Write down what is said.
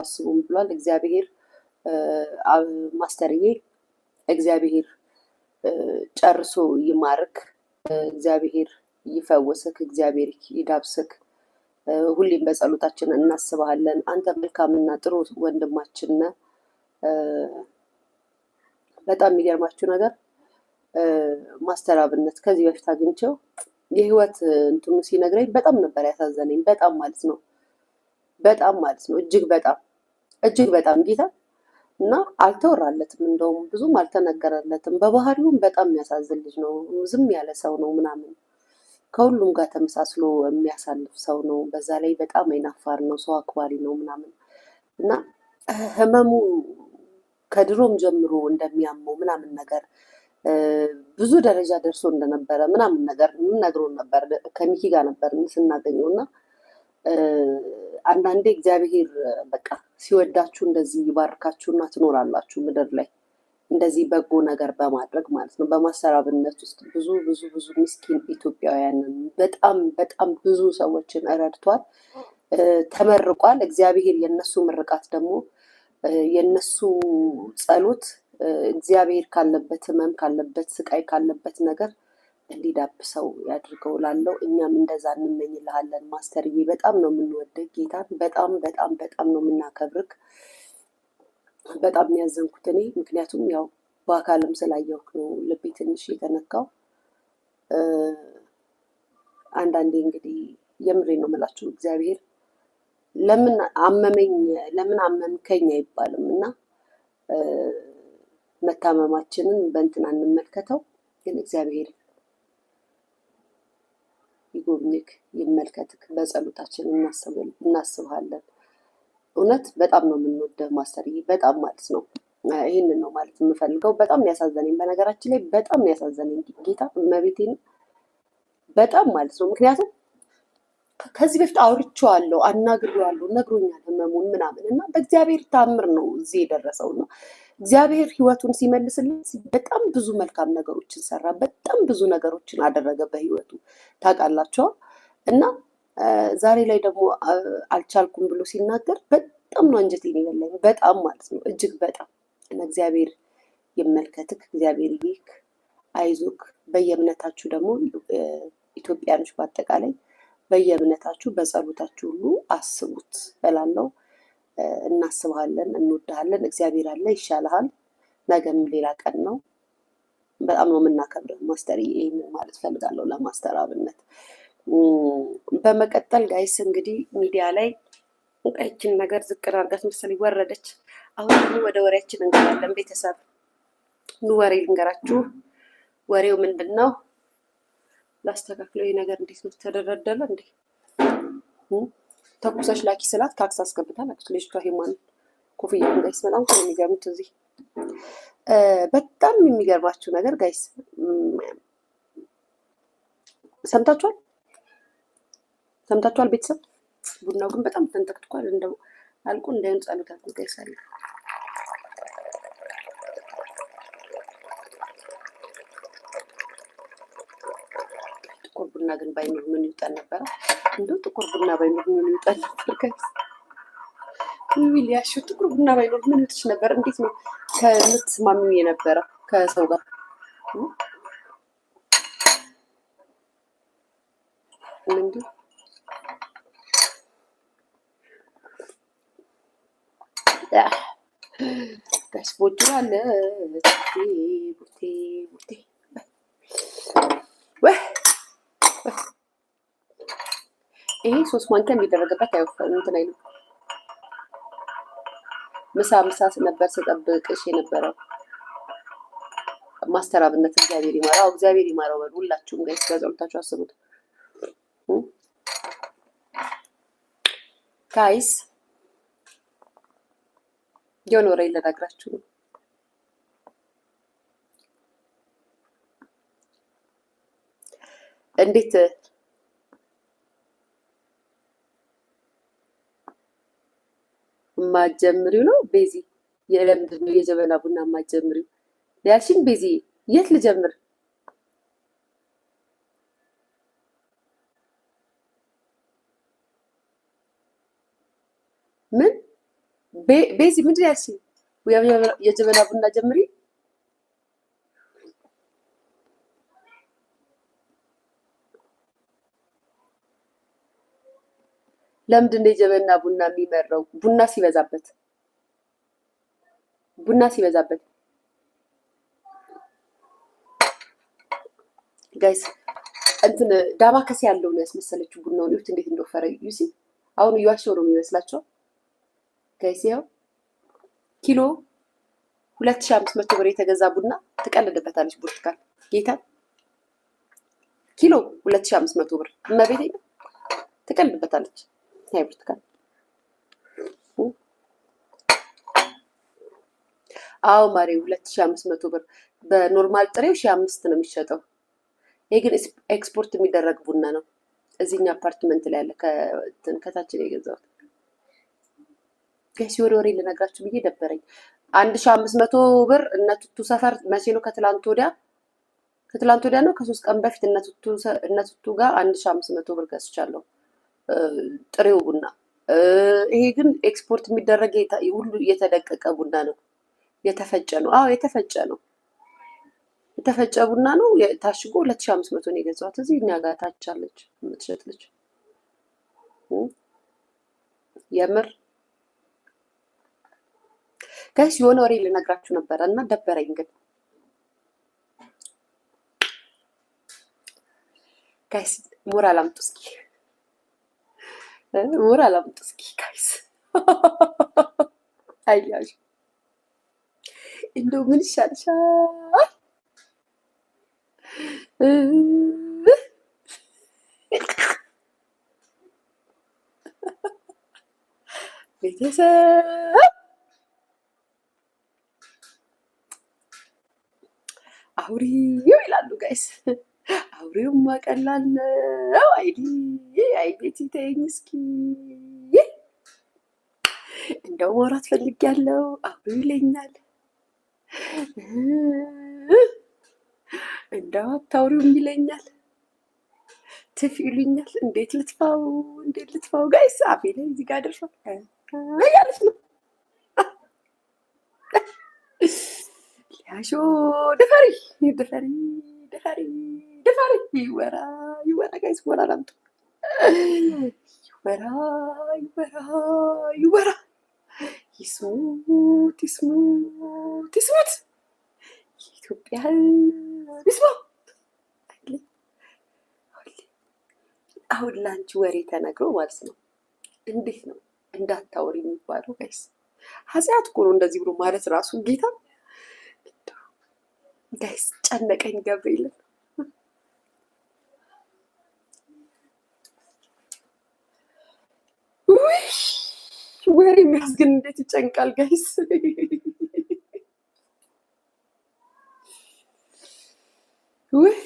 አስቡም ብሏል እግዚአብሔር። ማስተርዬ እግዚአብሔር ጨርሶ ይማርክ፣ እግዚአብሔር ይፈውስክ፣ እግዚአብሔር ይዳብስክ። ሁሌም በጸሎታችን እናስባለን። አንተ መልካምና ጥሩ ወንድማችን ነህ። በጣም የሚገርማችሁ ነገር ማስተር አብነት ከዚህ በፊት አግኝቼው የህይወት እንትኑ ሲነግረኝ በጣም ነበር ያሳዘነኝ። በጣም ማለት ነው እጅግ በጣም ጌታ እና አልተወራለትም፣ እንደውም ብዙም አልተነገረለትም። በባህሪውም በጣም የሚያሳዝን ልጅ ነው። ዝም ያለ ሰው ነው ምናምን፣ ከሁሉም ጋር ተመሳስሎ የሚያሳልፍ ሰው ነው። በዛ ላይ በጣም አይናፋር ነው፣ ሰው አክባሪ ነው ምናምን እና ህመሙ ከድሮም ጀምሮ እንደሚያመው ምናምን ነገር ብዙ ደረጃ ደርሶ እንደነበረ ምናምን ነገር ነግሮን ነበር። ከሚኪ ጋር ነበር ስናገኘው እና አንዳንዴ እግዚአብሔር በቃ ሲወዳችሁ እንደዚህ ይባርካችሁና ትኖራላችሁ ምድር ላይ እንደዚህ በጎ ነገር በማድረግ ማለት ነው። በማስተር አብነት ውስጥ ብዙ ብዙ ብዙ ምስኪን ኢትዮጵያውያንን በጣም ብዙ ሰዎችን ረድቷል፣ ተመርቋል። እግዚአብሔር የነሱ ምርቃት ደግሞ የነሱ ጸሎት እግዚአብሔር ካለበት ህመም ካለበት ስቃይ ካለበት ነገር እንዲዳብሰው ያድርገው ላለው እኛም እንደዛ እንመኝልሃለን። ማስተርዬ በጣም ነው የምንወደግ ጌታን በጣም ነው የምናከብርክ። በጣም ያዘንኩት እኔ ምክንያቱም ያው በአካልም ስላየሁክ ነው ልቤ ትንሽ የተነካው። አንዳንዴ እንግዲህ የምሬ ነው የምላችሁ እግዚአብሔር ለምን አመምከኝ አይባልም እና መታመማችንን በእንትን አንመልከተው፣ ግን እግዚአብሔር ይጎብኝክ ይመልከትክ። በጸሎታችን እናስብሃለን። እውነት በጣም ነው የምንወደው ማስተርዬ፣ በጣም ማለት ነው። ይህንን ነው ማለት የምፈልገው። በጣም ያሳዘነኝ፣ በነገራችን ላይ በጣም ያሳዘነኝ ጌታ እመቤቴን በጣም ማለት ነው። ምክንያቱም ከዚህ በፊት አውርቼዋለሁ፣ አናግሬዋለሁ፣ ነግሮኛል ህመሙን ምናምን እና በእግዚአብሔር ታምር ነው እዚህ የደረሰው ነው። እግዚአብሔር ህይወቱን ሲመልስለት በጣም ብዙ መልካም ነገሮችን ሰራ፣ በጣም ብዙ ነገሮችን አደረገ በህይወቱ ታውቃላችሁ። እና ዛሬ ላይ ደግሞ አልቻልኩም ብሎ ሲናገር በጣም ነው አንጀቴን የበላኝ፣ በጣም ማለት ነው እጅግ በጣም እና እግዚአብሔር ይመልከትክ፣ እግዚአብሔር ይክ፣ አይዞክ። በየእምነታችሁ ደግሞ ኢትዮጵያኖች በአጠቃላይ በየእምነታችሁ በጸሎታችሁ ሁሉ አስቡት እላለሁ። እናስብሃለን፣ እንወድሃለን። እግዚአብሔር አለ፣ ይሻልሃል። ነገም ሌላ ቀን ነው። በጣም ነው የምናከብረው ማስተር። ይሄንን ማለት ፈልጋለሁ ለማስተር አብነት። በመቀጠል ጋይስ እንግዲህ ሚዲያ ላይ እችን ነገር ዝቅር አድርጋት መሰለኝ ወረደች። አሁን ደግሞ ወደ ወሬያችን እንገባለን። ቤተሰብ ኑ ወሬ ልንገራችሁ። ወሬው ምንድን ነው? ላስተካክለው። ይሄ ነገር እንዴት ነው ተደረደለ እንዴ? ተኩሰሽ ላኪ ስላት ካክስ አስገብታ ላኪ። ልጅቷ ሄማን ኮፍያ ጋይስ በጣም ነው የሚገርሙት። እዚህ በጣም የሚገርማችሁ ነገር ጋይስ ሰምታችኋል ቤተሰብ? ቡናው ግን በጣም ተንተክትኳል። እንደው አልቆ እንዳይሆን ጸሎት አድርጉ ጋይስ አለ። ጥቁር ቡና ግን ባይኖር ምን ይውጣል ነበር? እንደው ጥቁር ቡና ባይኖር ምን ይውጣል ነበር ጋይስ? ሊያሹ ጥቁር ቡና ባይኖር ምን ይውጥሽ ነበር? እንዴት ነው ከምትስማሚው የነበረው ከሰው ጋር? እንዴ ጋይስ ቦጅራለ ቡቴ ይሄ 3 ማንኪያ የሚደረግበት አይወፍርም እንትን አይልም። ምሳ ነበር ስጠብቅሽ የነበረው ማስተር አብነት። እግዚአብሔር ይማራው፣ እግዚአብሔር ይማራው በሉ ሁላችሁም ጋይስ በጸሎታችሁ አስቡት ጋይስ። የሆነ ወሬ ልነግራችሁ ነው። እንዴት ማጀምሪው ነው ቤዚ? የለምንድን ነው የጀበና ቡና ማጀምሪው ያልሽኝ? ቤዚ የት ልጀምር? ምን ቤዚ ምንድን ያልሽኝ? የጀበና ቡና ጀምሪ። ለምንድን ነው የጀበና ቡና የሚመረው? ቡና ሲበዛበት ጋይስ እንትን ዳማ ከሲ ያለው ነው ያስመሰለችው ቡናውን። ይሁት እንዴት እንደወፈረ ዩሲ። አሁን እያሸው ነው የሚመስላቸው ጋይስ። ያው ኪሎ 2500 ብር የተገዛ ቡና ትቀልድበታለች ብርቱካን። ጌታ ኪሎ 2500 ብር እመቤቴ ትቀልድበታለች። አይ ብርቱካን አዎ ማሬ 2500 ብር በኖርማል ጥሬው 1500 ነው የሚሸጠው። ይሄ ግን ኤክስፖርት የሚደረግ ቡና ነው። እዚህኛ አፓርትመንት ላይ ያለ ከታች ላይ የገዛሁት ጋይስ። ወሬ ልነግራችሁ ብዬ ደበረኝ። 1500 ብር እነ ቱቱ ሰፈር መቼ ነው? ከትላንት ወዲያ ነው ከ3 ቀን በፊት እነ ቱቱ ጋር 1500 ብር ገዝቻለሁ ጥሬው ቡና። ይሄ ግን ኤክስፖርት የሚደረግ ሁሉ የተደቀቀ ቡና ነው። የተፈጨ ነው። አዎ የተፈጨ ነው። የተፈጨ ቡና ነው። ታሽጎ 2500 ነው የገዛሁት። እዚህ እኛ ጋር ታች አለች የምትሸጥ ልጅ። የምር ጋይስ የሆነ ወሬ ልነግራችሁ ነበረ እና ደበረኝ። ግን ጋይስ ሞራል አምጡ እስኪ፣ ሞራል አምጡ እስኪ ጋይስ። አይያዥ እንደው ምን ይሻልሻል? ቤተሰብ አውሪው ይላሉ ጋይስ። አውሪውማ ቀላል ነው። አይ ቤቲ ተይኝ እስኪ፣ እንደው ማውራት ፈልጊያለሁ አውሪው ይለኛል። እንደው አታውሪውም ይለኛል። ትፍ ይሉኛል። እንዴት ልጥፋው ጋይስ? አፌ ላይ እዚህ ጋር ደርሷል እያለች ነው። ሊያሾ ድፈሪ ይወራ ጋይስ። ወራ ላምጡ ይወራ ይስሙት የኢትዮጵያ ይስሙ። አሁን ላንቺ ወሬ ተነግሮ ማለት ነው። እንዴት ነው እንዳታወሪ የሚባለው ጋይስ? ኃጢአት እኮ ነው እንደዚህ ብሎ ማለት ራሱ። ጌታ ጋይስ ጨነቀኝ ገብርኤልን። ወሬ የሚያዝ ግን እንዴት ይጨንቃል ጋይስ። ውይ